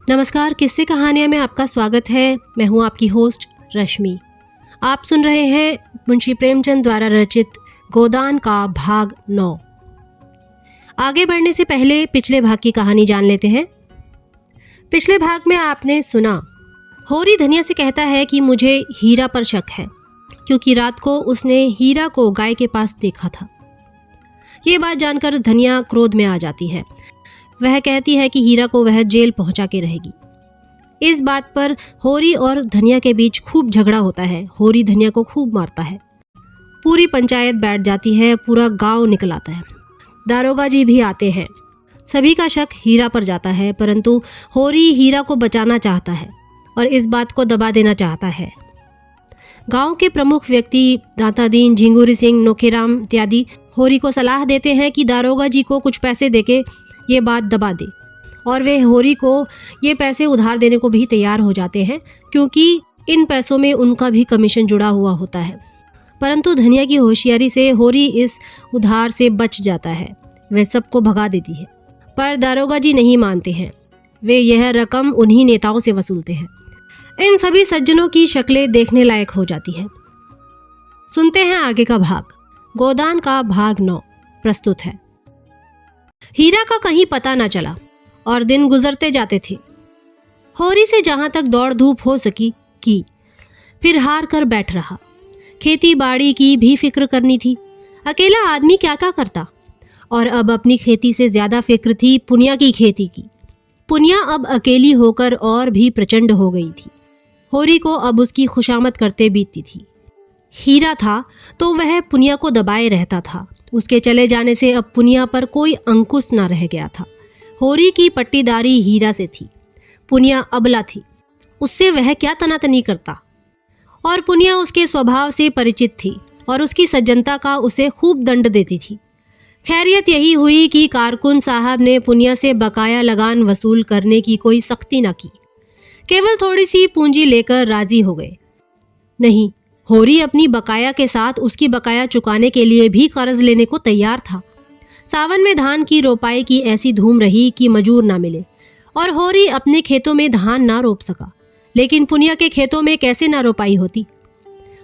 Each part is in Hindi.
नमस्कार, किस्से कहानियाँ में आपका स्वागत है। मैं हूँ आपकी होस्ट रश्मि। आप सुन रहे हैं मुंशी प्रेमचंद द्वारा रचित गोदान का भाग 9। आगे बढ़ने से पहले पिछले भाग की कहानी जान लेते हैं। पिछले भाग में आपने सुना, होरी धनिया से कहता है कि मुझे हीरा पर शक है, क्योंकि रात को उसने हीरा को गाय के पास देखा था। ये बात जानकर धनिया क्रोध में आ जाती है। वह कहती है कि हीरा को वह जेल पहुंचा के रहेगी। इस बात पर होरी और धनिया के बीच खूब झगड़ा होता है। होरी धनिया को खूब मारता है। पूरी पंचायत बैठ जाती है, पूरा गांव निकल आता है। दारोगा जी भी आते हैं। सभी का शक हीरा पर जाता है, परंतु होरी हीरा को बचाना चाहता है और इस बात को दबा देना चाहता है। गांव के प्रमुख व्यक्ति दाता दीन, झिंगुरी सिंह, नोखेराम इत्यादि होरी को सलाह देते हैं कि दारोगा जी को कुछ पैसे देके ये बात दबा दे, और वे होरी को ये पैसे उधार देने को भी तैयार हो जाते हैं, क्योंकि इन पैसों में उनका भी कमीशन जुड़ा हुआ होता है। परंतु धनिया की होशियारी से होरी इस उधार से बच जाता है। वह सबको भगा देती है, पर दारोगा जी नहीं मानते हैं। वे यह रकम उन्हीं नेताओं से वसूलते हैं। इन सभी सज्जनों की शक्लें देखने लायक हो जाती है। सुनते हैं आगे का भाग। गोदान का भाग 9 प्रस्तुत है। हीरा का कहीं पता न चला और दिन गुजरते जाते थे। होरी से जहां तक दौड़ धूप हो सकी की, फिर हार कर बैठ रहा। खेती बाड़ी की भी फिक्र करनी थी। अकेला आदमी क्या क्या करता, और अब अपनी खेती से ज्यादा फिक्र थी पुनिया की खेती की। पुनिया अब अकेली होकर और भी प्रचंड हो गई थी। होरी को अब उसकी खुशामद करते बीतती थी। हीरा था तो वह पुनिया को दबाए रहता था। उसके चले जाने से अब पुनिया पर कोई अंकुश न रह गया था। होरी की पट्टीदारी हीरा से थी। पुनिया अबला थी, उससे वह क्या तनातनी करता, और पुनिया उसके स्वभाव से परिचित थी और उसकी सज्जनता का उसे खूब दंड देती थी। खैरियत यही हुई कि कारकुन साहब ने पुनिया से बकाया लगान वसूल करने की कोई सख्ती न की। केवल थोड़ी सी पूंजी लेकर राजी हो गए। नहीं, होरी अपनी बकाया के साथ उसकी बकाया चुकाने के लिए भी कर्ज लेने को तैयार था। सावन में धान की रोपाई की ऐसी धूम रही कि मजूर ना मिले, और होरी अपने खेतों में धान ना रोप सका। लेकिन पुनिया के खेतों में कैसे ना रोपाई होती।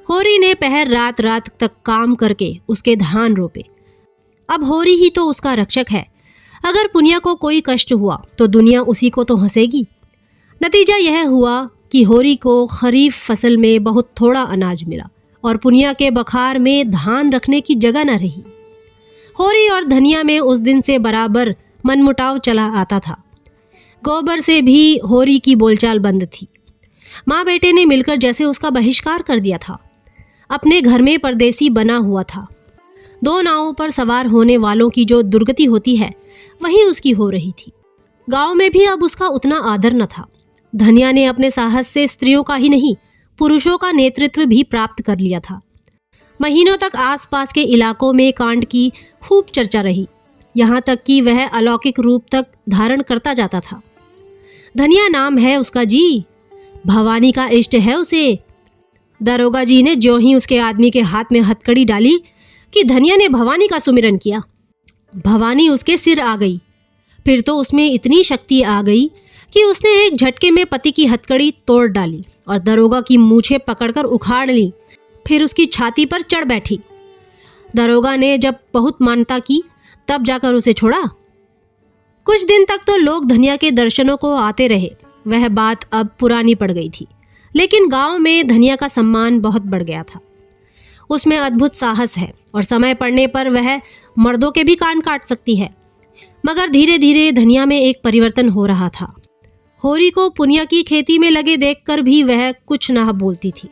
होरी ने पहर रात रात तक काम करके उसके धान रोपे। अब होरी ही तो उसका रक्षक है। अगर पुनिया को कोई कष्ट हुआ तो दुनिया उसी को तो हंसेगी। नतीजा यह हुआ कि होरी को खरीफ फसल में बहुत थोड़ा अनाज मिला और पुनिया के बखार में धान रखने की जगह न रही। होरी और धनिया में उस दिन से बराबर मनमुटाव चला आता था। गोबर से भी होरी की बोलचाल बंद थी। माँ बेटे ने मिलकर जैसे उसका बहिष्कार कर दिया था। अपने घर में परदेसी बना हुआ था। 2 नावों पर सवार होने वालों की जो दुर्गति होती है, वही उसकी हो रही थी। गांव में भी अब उसका उतना आदर न था। धनिया ने अपने साहस से स्त्रियों का ही नहीं, पुरुषों का नेतृत्व भी प्राप्त कर लिया था। महीनों तक आसपास के इलाकों में कांड की खूब चर्चा रही, यहाँ तक कि वह अलौकिक रूप तक धारण करता जाता था। धनिया नाम है उसका जी, भवानी का इष्ट है उसे। दरोगा जी ने ज्यों ही उसके आदमी के हाथ में हथकड़ी डाली कि धनिया ने भवानी का सुमिरन किया। भवानी उसके सिर आ गई। फिर तो उसमें इतनी शक्ति आ गई कि उसने एक झटके में पति की हथकड़ी तोड़ डाली और दरोगा की मूछें पकड़कर उखाड़ ली। फिर उसकी छाती पर चढ़ बैठी। दरोगा ने जब बहुत मानता की, तब जाकर उसे छोड़ा। कुछ दिन तक तो लोग धनिया के दर्शनों को आते रहे। वह बात अब पुरानी पड़ गई थी, लेकिन गांव में धनिया का सम्मान बहुत बढ़ गया था। उसमें अद्भुत साहस है और समय पड़ने पर वह मर्दों के भी कान काट सकती है। मगर धीरे धीरे धनिया में एक परिवर्तन हो रहा था। होरी को पुनिया की खेती में लगे देखकर भी वह कुछ न बोलती थी,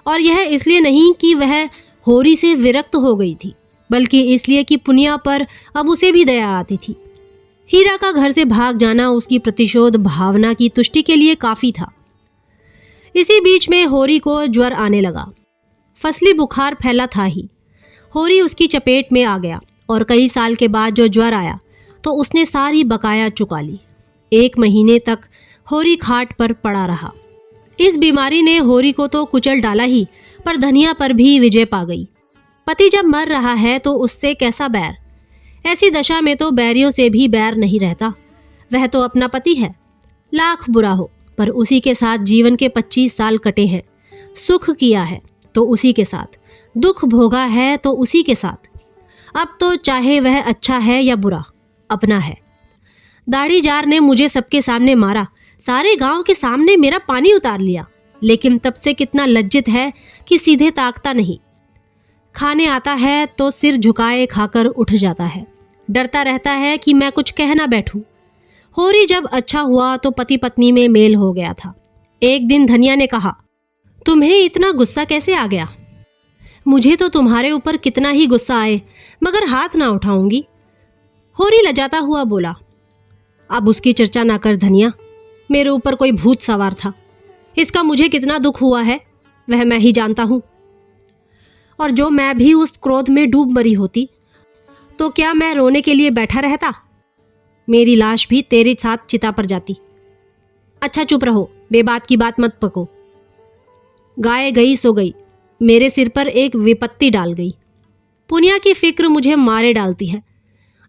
और यह इसलिए नहीं कि वह होरी से विरक्त हो गई थी, बल्कि इसलिए कि पुनिया पर अब उसे भी दया आती थी। हीरा का घर से भाग जाना उसकी प्रतिशोध भावना की तुष्टि के लिए काफी था। इसी बीच में होरी को ज्वर आने लगा। फसली बुखार फैला था ही। होरी उसकी चपेट में आ गया, और कई साल के बाद जो ज्वर आया तो उसने सारी बकाया चुका ली। 1 महीने तक होरी खाट पर पड़ा रहा। इस बीमारी ने होरी को तो कुचल डाला ही, पर धनिया पर भी विजय पा गई। पति जब मर रहा है तो उससे कैसा बैर। ऐसी दशा में तो बैरियों से भी बैर नहीं रहता। वह तो अपना पति है। लाख बुरा हो, पर उसी के साथ जीवन के 25 साल कटे हैं। सुख किया है तो उसी के साथ, दुख भोगा है तो उसी के साथ। अब तो चाहे वह अच्छा है या बुरा, अपना है। दाढ़ी जार ने मुझे सबके सामने मारा, सारे गांव के सामने मेरा पानी उतार लिया, लेकिन तब से कितना लज्जित है कि सीधे ताकता नहीं। खाने आता है तो सिर झुकाए खाकर उठ जाता है, डरता रहता है कि मैं कुछ कह ना बैठूं। होरी जब अच्छा हुआ तो पति पत्नी में मेल हो गया था। एक दिन धनिया ने कहा, तुम्हें इतना गुस्सा कैसे आ गया? मुझे तो तुम्हारे ऊपर कितना ही गुस्सा आए, मगर हाथ ना उठाऊंगी। होरी लजाता हुआ बोला, अब उसकी चर्चा ना कर धनिया, मेरे ऊपर कोई भूत सवार था। इसका मुझे कितना दुख हुआ है वह मैं ही जानता हूं। और जो मैं भी उस क्रोध में डूब मरी होती तो क्या मैं रोने के लिए बैठा रहता? मेरी लाश भी तेरे साथ चिता पर जाती। अच्छा चुप रहो, बेबात की बात मत पको। गाय गई सो गई, मेरे सिर पर एक विपत्ति डाल गई। पुनिया की फिक्र मुझे मारे डालती है।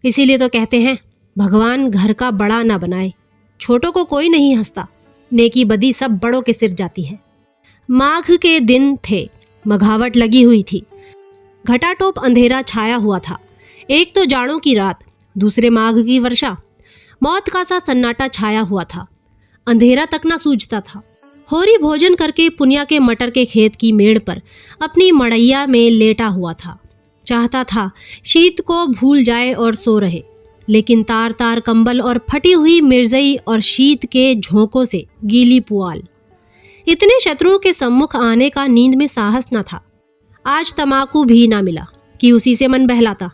इसीलिए तो कहते हैं भगवान घर का बड़ा ना बनाए, छोटों को कोई नहीं हंसता, नेकी बदी सब बड़ों के सिर जाती है। माघ के दिन थे, मघावट लगी हुई थी, घटाटोप अंधेरा छाया हुआ था। एक तो जाड़ों की रात, दूसरे माघ की वर्षा। मौत का सा सन्नाटा छाया हुआ था, अंधेरा तक ना सूझता था। होरी भोजन करके पुनिया के मटर के खेत की मेड़ पर अपनी मड़ैया में लेटा हुआ था। चाहता था शीत को भूल जाए और सो रहे, लेकिन तार तार कंबल और फटी हुई मिर्जई और शीत के झोंकों से गीली पुआल, इतने शत्रुओं के सम्मुख आने का नींद में साहस न था। आज तमाकू भी ना मिला कि उसी से मन बहलाता।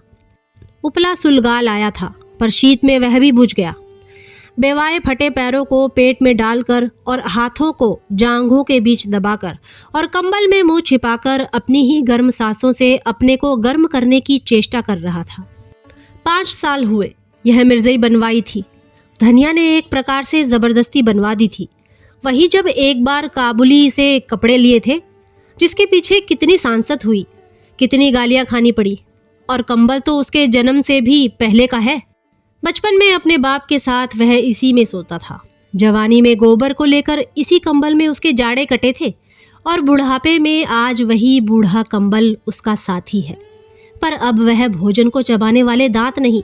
उपला सुलगा लाया था, पर शीत में वह भी बुझ गया। बेवाए फटे पैरों को पेट में डालकर और हाथों को जांघों के बीच दबाकर और कंबल में मुंह छिपाकर अपनी ही गर्म सांसों से अपने को गर्म करने की चेष्टा कर रहा था। 5 साल हुए यह मिर्जई बनवाई थी। धनिया ने एक प्रकार से जबरदस्ती बनवा दी थी। वही जब एक बार काबुली से कपड़े लिए थे, जिसके पीछे कितनी सांसत हुई, कितनी गालियां खानी पड़ी। और कंबल तो उसके जन्म से भी पहले का है। बचपन में अपने बाप के साथ वह इसी में सोता था। जवानी में गोबर को लेकर इसी कंबल में उसके जाड़े कटे थे, और बुढ़ापे में आज वही बूढ़ा कंबल उसका साथी है। पर अब वह भोजन को चबाने वाले दांत नहीं,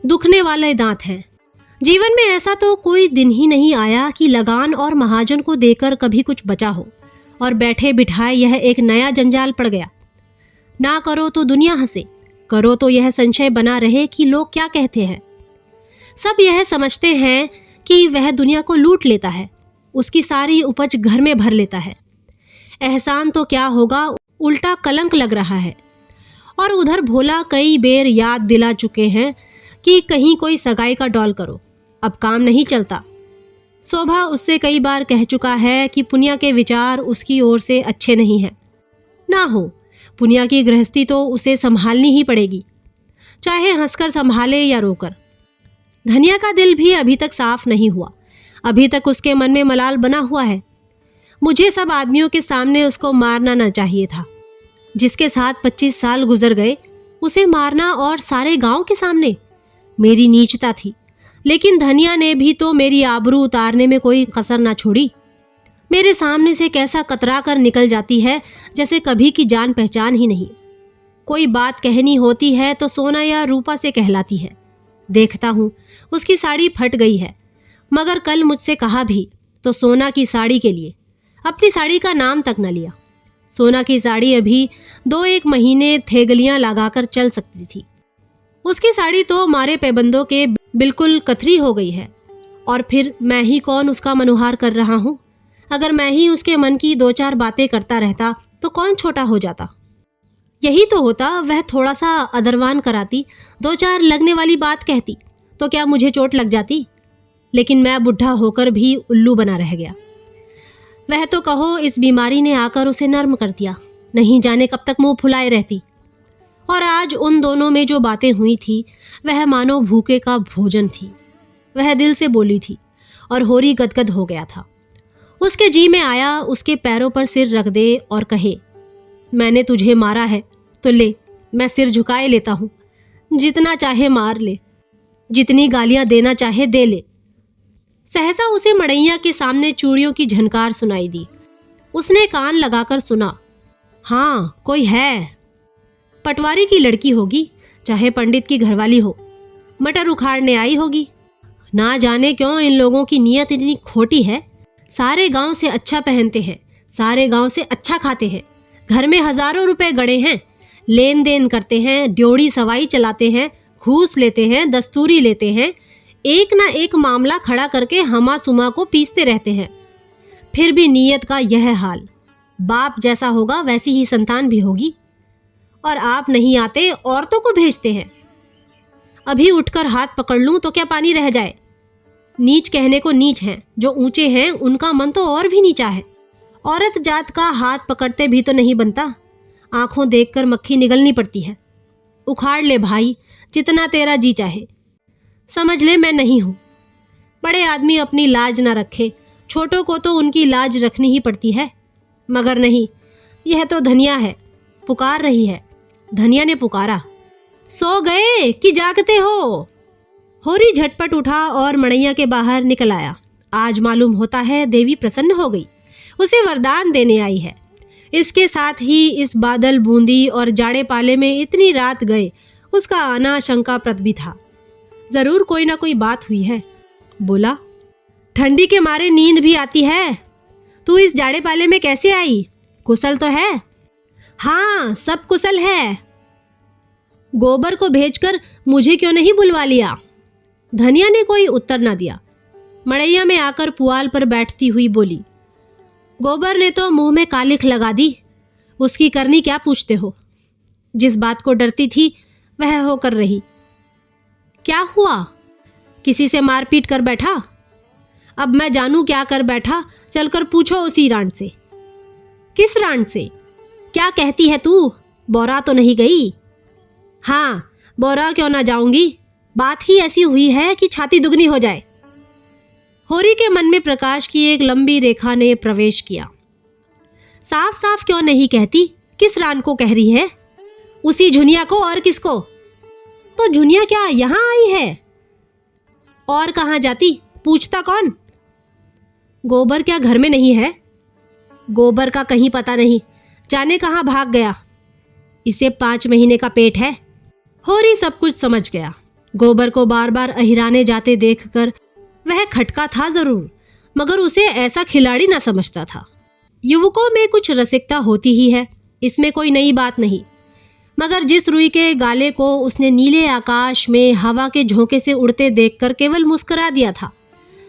दुखने वाले दांत हैं। जीवन में ऐसा तो कोई दिन ही नहीं आया कि लगान और महाजन को देकर कभी कुछ बचा हो, और बैठे बिठाए यह एक नया जंजाल पड़ गया। ना करो तो दुनिया हंसे, करो तो यह संशय बना रहे कि लोग क्या कहते हैं। सब यह समझते हैं कि वह दुनिया को लूट लेता है, उसकी सारी उपज घर में भर लेता है। एहसान तो क्या होगा, उल्टा कलंक लग रहा है। और उधर भोला कई बेर याद दिला चुके हैं कि कहीं कोई सगाई का डॉल करो, अब काम नहीं चलता। शोभा उससे कई बार कह चुका है कि पुनिया के विचार उसकी ओर से अच्छे नहीं हैं। ना हो, पुनिया की गृहस्थी तो उसे संभालनी ही पड़ेगी, चाहे हंसकर संभाले या रोकर। धनिया का दिल भी अभी तक साफ नहीं हुआ, अभी तक उसके मन में मलाल बना हुआ है। मुझे सब आदमियों के सामने उसको मारना न चाहिए था। जिसके साथ 25 साल गुजर गए उसे मारना, और सारे गांव के सामने। मेरी नीचता थी, लेकिन धनिया ने भी तो मेरी आबरू उतारने में कोई कसर ना छोड़ी। मेरे सामने से कैसा कतरा कर निकल जाती है, जैसे कभी की जान पहचान ही नहीं। कोई बात कहनी होती है तो सोना या रूपा से कहलाती है। देखता हूँ उसकी साड़ी फट गई है, मगर कल मुझसे कहा भी तो सोना की साड़ी के लिए अपनी साड़ी का नाम तक न लिया। सोना की साड़ी अभी 2-1 महीने थेगलियां लगाकर चल सकती थी। उसकी साड़ी तो मारे पैबंदों के बिल्कुल कथरी हो गई है। और फिर मैं ही कौन उसका मनोहार कर रहा हूँ। अगर मैं ही उसके मन की 2-4 बातें करता रहता तो कौन छोटा हो जाता। यही तो होता, वह थोड़ा सा अदरवान कराती, 2-4 लगने वाली बात कहती तो क्या मुझे चोट लग जाती। लेकिन मैं बुढ़ा होकर भी उल्लू बना रह गया। वह तो कहो इस बीमारी ने आकर उसे नर्म कर दिया, नहीं जाने कब तक मुंह फुलाए रहती। और आज उन दोनों में जो बातें हुई थी वह मानो भूखे का भोजन थी। वह दिल से बोली थी और होरी गदगद हो गया था। उसके जी में आया उसके पैरों पर सिर रख दे और कहे, मैंने तुझे मारा है तो ले, मैं सिर झुकाए लेता हूँ। जितना चाहे मार ले, जितनी गालियां देना चाहे दे ले। सहसा उसे मड़ैया के सामने चूड़ियों की झनकार सुनाई दी। उसने कान लगाकर सुना। हाँ, कोई है। पटवारी की लड़की होगी, चाहे पंडित की घरवाली हो। मटर उखाड़ने आई होगी। ना जाने क्यों इन लोगों की नीयत इतनी खोटी है। सारे गांव से अच्छा पहनते हैं, सारे गांव से अच्छा खाते हैं, घर में हजारों रुपए गड़े हैं, लेन देन करते हैं, ड्योढ़ी सवाई चलाते हैं, घूस लेते हैं, दस्तूरी लेते हैं, एक ना एक मामला खड़ा करके हमा सुमा को पीसते रहते हैं। फिर भी नीयत का यह हाल। बाप जैसा होगा वैसी ही संतान भी होगी। और आप नहीं आते, औरतों को भेजते हैं। अभी उठकर हाथ पकड़ लूं तो क्या पानी रह जाए। नीच कहने को नीच हैं, जो ऊंचे हैं उनका मन तो और भी नीचा है। औरत जात का हाथ पकड़ते भी तो नहीं बनता, आंखों देखकर मक्खी निगलनी पड़ती है। उखाड़ ले भाई, जितना तेरा जी चाहे। समझ ले मैं नहीं हूं। बड़े आदमी अपनी लाज ना रखे, छोटों को तो उनकी लाज रखनी ही पड़ती है। मगर नहीं, यह तो धनिया है, पुकार रही है। धनिया ने पुकारा, सो गए कि जागते हो? होरी झटपट उठा और मड़ैया के बाहर निकल आया। आज मालूम होता है देवी प्रसन्न हो गई, उसे वरदान देने आई है। इसके साथ ही इस बादल बूंदी और जाड़े पाले में इतनी रात गए, उसका आना शंकाप्रद भी था। जरूर कोई ना कोई बात हुई है। बोला, ठंडी के मारे नींद भी आती है। तू इस जाड़े पाले में कैसे आई? कुशल तो है? हाँ, सब कुशल है। गोबर को भेजकर मुझे क्यों नहीं बुलवा लिया? धनिया ने कोई उत्तर ना दिया। मड़ैया में आकर पुआल पर बैठती हुई बोली, गोबर ने तो मुंह में कालिख लगा दी, उसकी करनी क्या पूछते हो? जिस बात को डरती थी वह होकर रही। क्या हुआ? किसी से मारपीट कर बैठा? अब मैं जानू क्या कर बैठा, चलकर पूछो उसी रांड से। किस रांड से? क्या कहती है तू? बोरा तो नहीं गई? हाँ, बोरा क्यों ना जाऊंगी, बात ही ऐसी हुई है कि छाती दुगनी हो जाए। होरी के मन में प्रकाश की एक लंबी रेखा ने प्रवेश किया। साफ साफ क्यों नहीं कहती? किस रान को कह रही है? उसी झुनिया को, और किसको? तो झुनिया क्या यहां आई है? और कहां जाती? पूछता कौन? गोबर क्या घर में नहीं है? गोबर का कहीं पता नहीं, जाने कहां भाग गया। इसे 5 महीने का पेट है। होरी सब कुछ समझ गया। गोबर को बार बार अहिराने जाते देखकर वह खटका था जरूर, मगर उसे ऐसा खिलाड़ी ना समझता था। युवकों में कुछ रसिकता होती ही है, इसमें कोई नई बात नहीं। मगर जिस रुई के गाले को उसने नीले आकाश में हवा के झोंके से उड़ते देखकर केवल मुस्कुरा दिया था,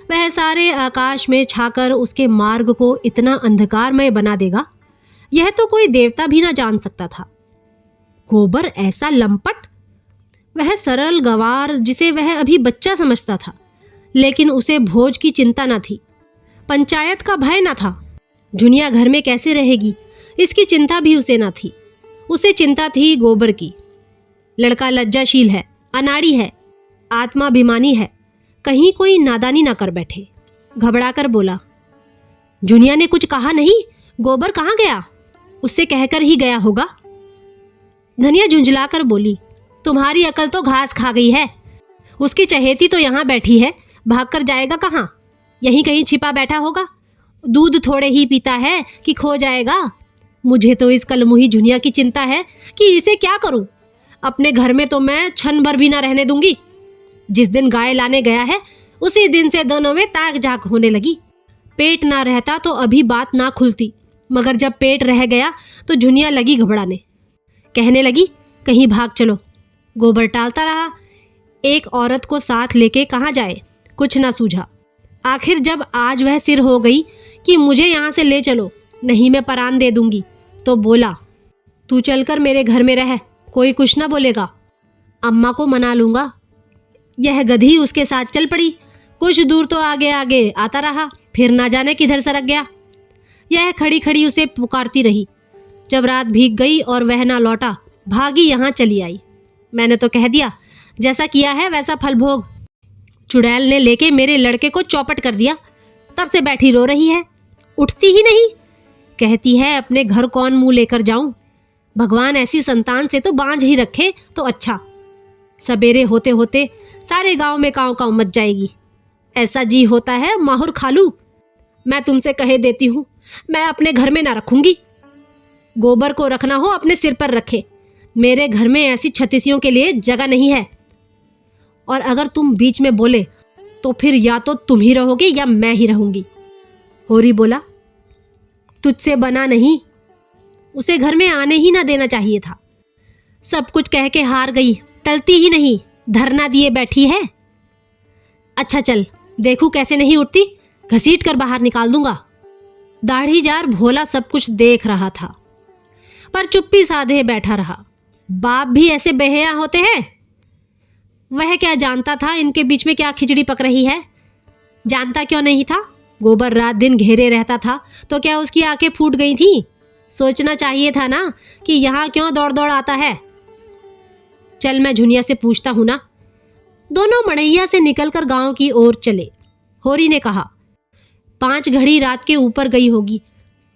वह सारे आकाश में छाकर उसके मार्ग को इतना अंधकारमय बना देगा, यह तो कोई देवता भी ना जान सकता था। गोबर ऐसा लंपट? वह सरल गवार जिसे वह अभी बच्चा समझता था, लेकिन उसे भोज की चिंता न थी, पंचायत का भय न था। जुनिया घर में कैसे रहेगी, इसकी चिंता भी उसे न थी। उसे चिंता थी गोबर की। लड़का लज्जाशील है, अनाड़ी है, आत्माभिमानी है, कहीं कोई नादानी ना कर बैठे। घबराकर बोला, जुनिया ने कुछ कहा नहीं? गोबर कहाँ गया? उससे कहकर ही गया होगा। धनिया झुंझलाकर बोली, तुम्हारी अकल तो घास खा गई है। उसकी चहेती तो यहाँ बैठी है, भागकर जाएगा कहाँ? यहीं कहीं छिपा बैठा होगा। दूध थोड़े ही पीता है कि खो जाएगा। मुझे तो इस कलमुही जुनिया की चिंता है कि इसे क्या करूं। अपने घर में तो मैं क्षण भर भी ना रहने दूंगी। जिस दिन गाय लाने गया है उसी दिन से दोनों में ताक झाक होने लगी। पेट ना रहता तो अभी बात ना खुलती, मगर जब पेट रह गया तो जुनिया लगी घबराने। कहने लगी, कहीं भाग चलो। गोबर टालता रहा। एक औरत को साथ लेके कहाँ जाए, कुछ ना सूझा। आखिर जब आज वह सिर हो गई कि मुझे यहाँ से ले चलो, नहीं मैं परान दे दूंगी, तो बोला, तू चलकर मेरे घर में रह, कोई कुछ ना बोलेगा, अम्मा को मना लूंगा। यह गधी उसके साथ चल पड़ी। कुछ दूर तो आगे आगे आता रहा, फिर ना जाने किधर सरक गया। यह खड़ी खड़ी उसे पुकारती रही। जब रात भीग गई और वह ना लौटा, भागी यहाँ चली आई। मैंने तो कह दिया, जैसा किया है वैसा फल भोग। चुड़ैल ने लेके मेरे लड़के को चौपट कर दिया, तब से बैठी रो रही है, उठती ही नहीं। कहती है अपने घर कौन मुंह लेकर जाऊं, भगवान ऐसी संतान से तो बांझ ही रखे तो अच्छा। सवेरे होते होते सारे गांव में कांव कांव मच जाएगी। ऐसा जी होता है माहुर खा लूं। मैं तुमसे कहे देती हूँ, मैं अपने घर में ना रखूंगी। गोबर को रखना हो अपने सिर पर रखे, मेरे घर में ऐसी छत्तीसियों के लिए जगह नहीं है। और अगर तुम बीच में बोले तो फिर या तो तुम ही रहोगे या मैं ही रहूंगी। होरी बोला, तुझसे बना नहीं, उसे घर में आने ही ना देना चाहिए था। सब कुछ कह के हार गई, टलती ही नहीं, धरना दिए बैठी है। अच्छा चल, देखूं कैसे नहीं उठती, घसीट कर बाहर निकाल दूंगा। दाढ़ीजार भोला सब कुछ देख रहा था पर चुप्पी साधे बैठा रहा। बाप भी ऐसे बेहया होते हैं? वह क्या जानता था इनके बीच में क्या खिचड़ी पक रही है। जानता क्यों नहीं था? गोबर रात दिन घेरे रहता था तो क्या उसकी आंखें फूट गई थीं? सोचना चाहिए था ना कि यहाँ क्यों दौड़ दौड़ आता है। चल मैं झुनिया से पूछता हूं ना। दोनों मड़ैया से निकलकर गांव की ओर चले। होरी ने कहा, 5 घड़ी रात के ऊपर गई होगी।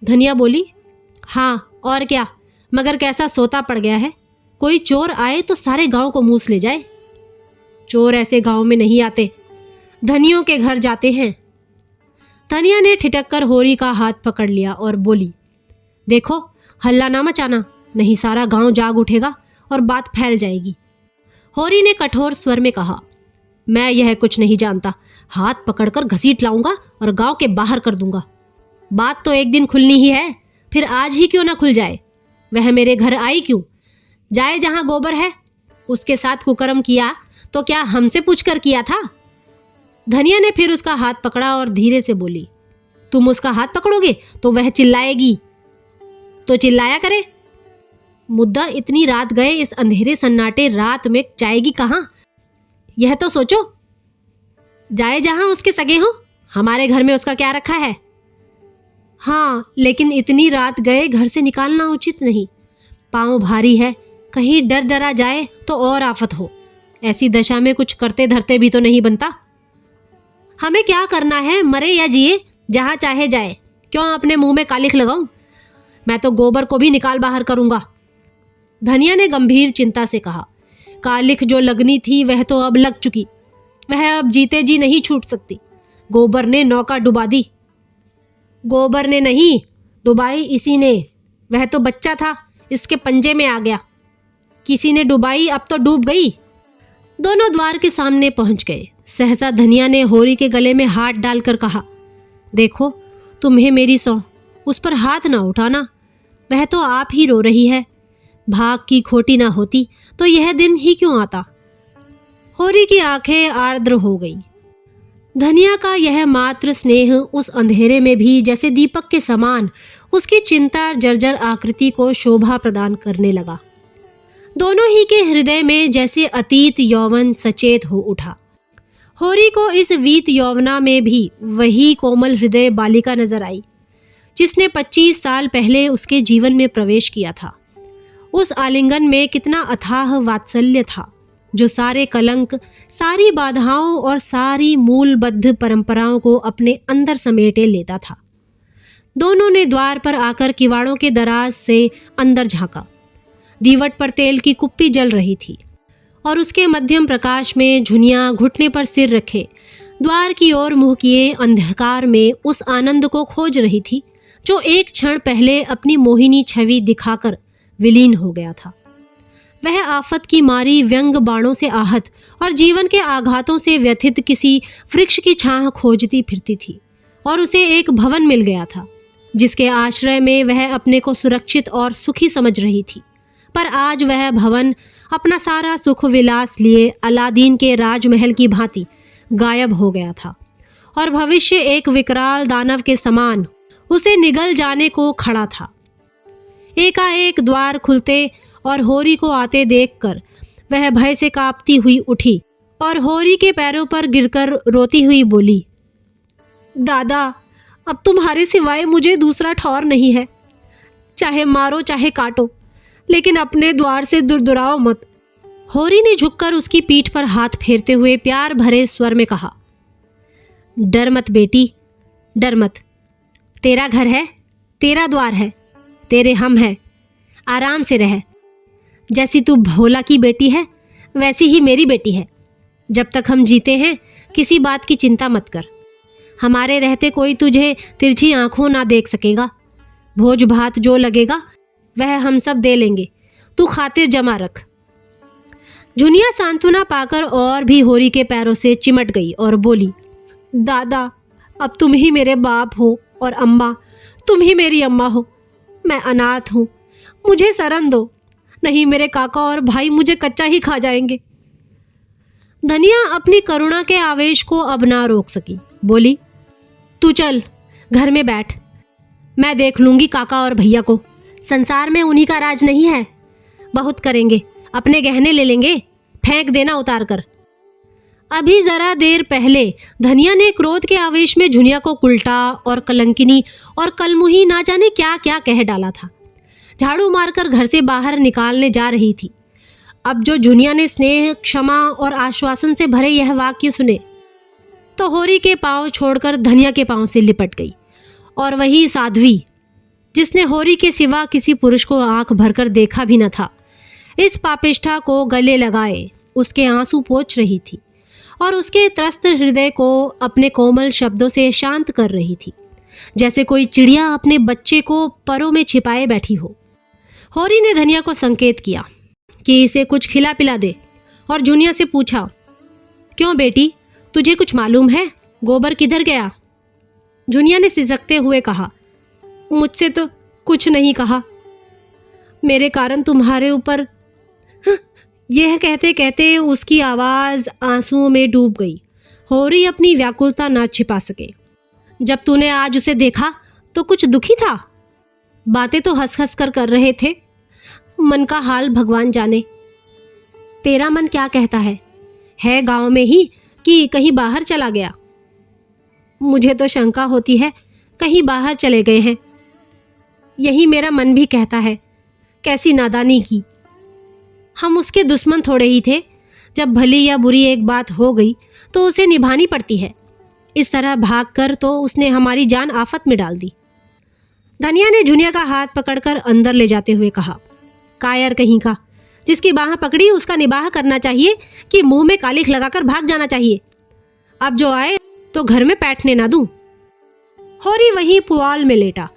धनिया बोली, हाँ और क्या, मगर कैसा सोता पड़ गया है। कोई चोर आए तो सारे गांव को मूस ले जाए। चोर ऐसे गांव में नहीं आते, धनियों के घर जाते हैं। धनिया ने ठिठक कर होरी का हाथ पकड़ लिया और बोली, देखो हल्ला ना मचाना, नहीं सारा गांव जाग उठेगा और बात फैल जाएगी। होरी ने कठोर स्वर में कहा, मैं यह कुछ नहीं जानता, हाथ पकड़कर घसीट लाऊंगा और गांव के बाहर कर दूंगा। बात तो एक दिन खुलनी ही है, फिर आज ही क्यों ना खुल जाए। वह मेरे घर आई क्यों? जाए जहां गोबर है। उसके साथ कुकर्म किया तो क्या हमसे पूछकर किया था? धनिया ने फिर उसका हाथ पकड़ा और धीरे से बोली, तुम उसका हाथ पकड़ोगे तो वह चिल्लाएगी, तो चिल्लाया करे। मुद्दा इतनी रात गए इस अंधेरे सन्नाटे रात में जाएगी कहां, यह तो सोचो। जाए जहां उसके सगे हो, हमारे घर में उसका क्या रखा है। हाँ, लेकिन इतनी रात गए घर से निकालना उचित नहीं। पांव भारी है, कहीं डर डरा जाए तो और आफत हो। ऐसी दशा में कुछ करते धरते भी तो नहीं बनता। हमें क्या करना है, मरे या जिए, जहां चाहे जाए। क्यों अपने मुंह में कालिख लगाऊं? मैं तो गोबर को भी निकाल बाहर करूंगा। धनिया ने गंभीर चिंता से कहा, कालिख जो लगनी थी वह तो अब लग चुकी, वह अब जीते जी नहीं छूट सकती। गोबर ने नौका डुबा दी। गोबर ने नहीं डुबाई, इसी ने। वह तो बच्चा था, इसके पंजे में आ गया। किसी ने डुबाई, अब तो डूब गई। दोनों द्वार के सामने पहुंच गए। सहसा धनिया ने होरी के गले में हाथ डालकर कहा, देखो तुम्हें मेरी सौं, उस पर हाथ ना उठाना, वह तो आप ही रो रही है। भाग की खोटी ना होती तो यह दिन ही क्यों आता। होरी की आंखें आर्द्र हो गई। धनिया का यह मात्र स्नेह उस अंधेरे में भी जैसे दीपक के समान उसकी चिंता जर्जर आकृति को शोभा प्रदान करने लगा। दोनों ही के हृदय में जैसे अतीत यौवन सचेत हो उठा। होरी को इस वीत यौवना में भी वही कोमल हृदय बालिका नजर आई जिसने 25 साल पहले उसके जीवन में प्रवेश किया था। उस आलिंगन में कितना अथाह वात्सल्य था जो सारे कलंक, सारी बाधाओं और सारी मूलबद्ध परंपराओं को अपने अंदर समेटे लेता था। दोनों ने द्वार पर आकर किवाड़ों के दराज से अंदर झांका। दीवट पर तेल की कुप्पी जल रही थी और उसके मध्यम प्रकाश में झुनिया घुटने पर सिर रखे द्वार की ओर मुंह किए अंधकार में उस आनंद को खोज रही थी जो एक क्षण पहले अपनी मोहिनी छवि दिखाकर विलीन हो गया था। वह आफत की मारी व्यंग बाणों से आहत और जीवन के आघातों से व्यथित किसी वृक्ष की छाह खोजती फिरती थी और उसे एक भवन मिल गया था जिसके आश्रय में वह अपने को सुरक्षित और सुखी समझ रही थी। पर आज वह भवन अपना सारा सुख विलास लिए अलादीन के राजमहल की भांति गायब हो गया था और भविष्य एक विकराल दानव के समान उसे निगल जाने को खड़ा था। एकाएक द्वार खुलते और होरी को आते देखकर वह भय से कांपती हुई उठी और होरी के पैरों पर गिरकर रोती हुई बोली, दादा, अब तुम्हारे सिवाय मुझे दूसरा ठौर नहीं है। चाहे मारो चाहे काटो, लेकिन अपने द्वार से दुरदुराओ मत। होरी ने झुककर उसकी पीठ पर हाथ फेरते हुए प्यार भरे स्वर में कहा, डर मत बेटी, डर मत। तेरा घर है, तेरा द्वार है, तेरे हम है। आराम से रह। जैसी तू भोला की बेटी है वैसी ही मेरी बेटी है। जब तक हम जीते हैं किसी बात की चिंता मत कर। हमारे रहते कोई तुझे तिरछी आंखों ना देख सकेगा। भोज भात जो लगेगा वह हम सब दे लेंगे, तू खातिर जमा रख। जुनिया सांत्वना पाकर और भी होरी के पैरों से चिमट गई और बोली, दादा अब तुम ही मेरे बाप हो और अम्मा तुम ही मेरी अम्मा हो। मैं अनाथ हूँ, मुझे शरण दो, नहीं मेरे काका और भाई मुझे कच्चा ही खा जाएंगे। धनिया अपनी करुणा के आवेश को अब ना रोक सकी। बोली, तू चल घर में बैठ, मैं देख लूंगी काका और भैया को। संसार में उन्हीं का राज नहीं है। बहुत करेंगे, अपने गहने ले लेंगे, फेंक देना उतार कर। अभी जरा देर पहले धनिया ने क्रोध के आवेश में जुनिया को उल्टा और कलंकिनी और कलमुही ना जाने क्या क्या कह डाला था। झाड़ू मारकर घर से बाहर निकालने जा रही थी। अब जो जुनिया ने स्नेह, क्षमा और आश्वासन से भरे यह वाक्य सुने तो होरी के पांव छोड़कर धनिया के पांव से लिपट गई। और वही साध्वी जिसने होरी के सिवा किसी पुरुष को आंख भरकर देखा भी न था, इस पापिष्ठा को गले लगाए उसके आंसू पोंछ रही थी और उसके त्रस्त हृदय को अपने कोमल शब्दों से शांत कर रही थी, जैसे कोई चिड़िया अपने बच्चे को परों में छिपाए बैठी हो। होरी ने धनिया को संकेत किया कि इसे कुछ खिला पिला दे और जुनिया से पूछा, क्यों बेटी, तुझे कुछ मालूम है? गोबर किधर गया? जुनिया ने सिसकते हुए कहा, मुझसे तो कुछ नहीं कहा, मेरे कारण तुम्हारे ऊपर। यह कहते कहते उसकी आवाज आंसुओं में डूब गई। होरी अपनी व्याकुलता ना छिपा सके। जब तूने आज उसे देखा तो कुछ दुखी था? बातें तो हंस हंस कर रहे थे। मन का हाल भगवान जाने। तेरा मन क्या कहता है गांव में ही कि कहीं बाहर चला गया? मुझे तो शंका होती है कहीं बाहर चले गए हैं। यही मेरा मन भी कहता है। कैसी नादानी की। हम उसके दुश्मन थोड़े ही थे। जब भली या बुरी एक बात हो गई तो उसे निभानी पड़ती है। इस तरह भागकर तो उसने हमारी जान आफत में डाल दी। धनिया ने जुनिया का हाथ पकड़कर अंदर ले जाते हुए कहा, कायर कहीं का, जिसकी बाह पकड़ी उसका निबाह करना चाहिए कि मुंह में कालिख लगाकर भाग जाना चाहिए। अब जो आए तो घर में बैठने ना दूं। होरी वहीं पुआल में लेटा।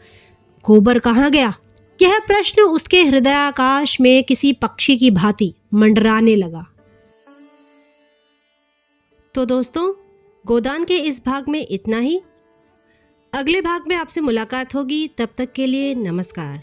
गोबर कहाँ गया? यह प्रश्न उसके हृदयाकाश में किसी पक्षी की भांति मंडराने लगा। तो दोस्तों, गोदान के इस भाग में इतना ही। अगले भाग में आपसे मुलाकात होगी। तब तक के लिए नमस्कार।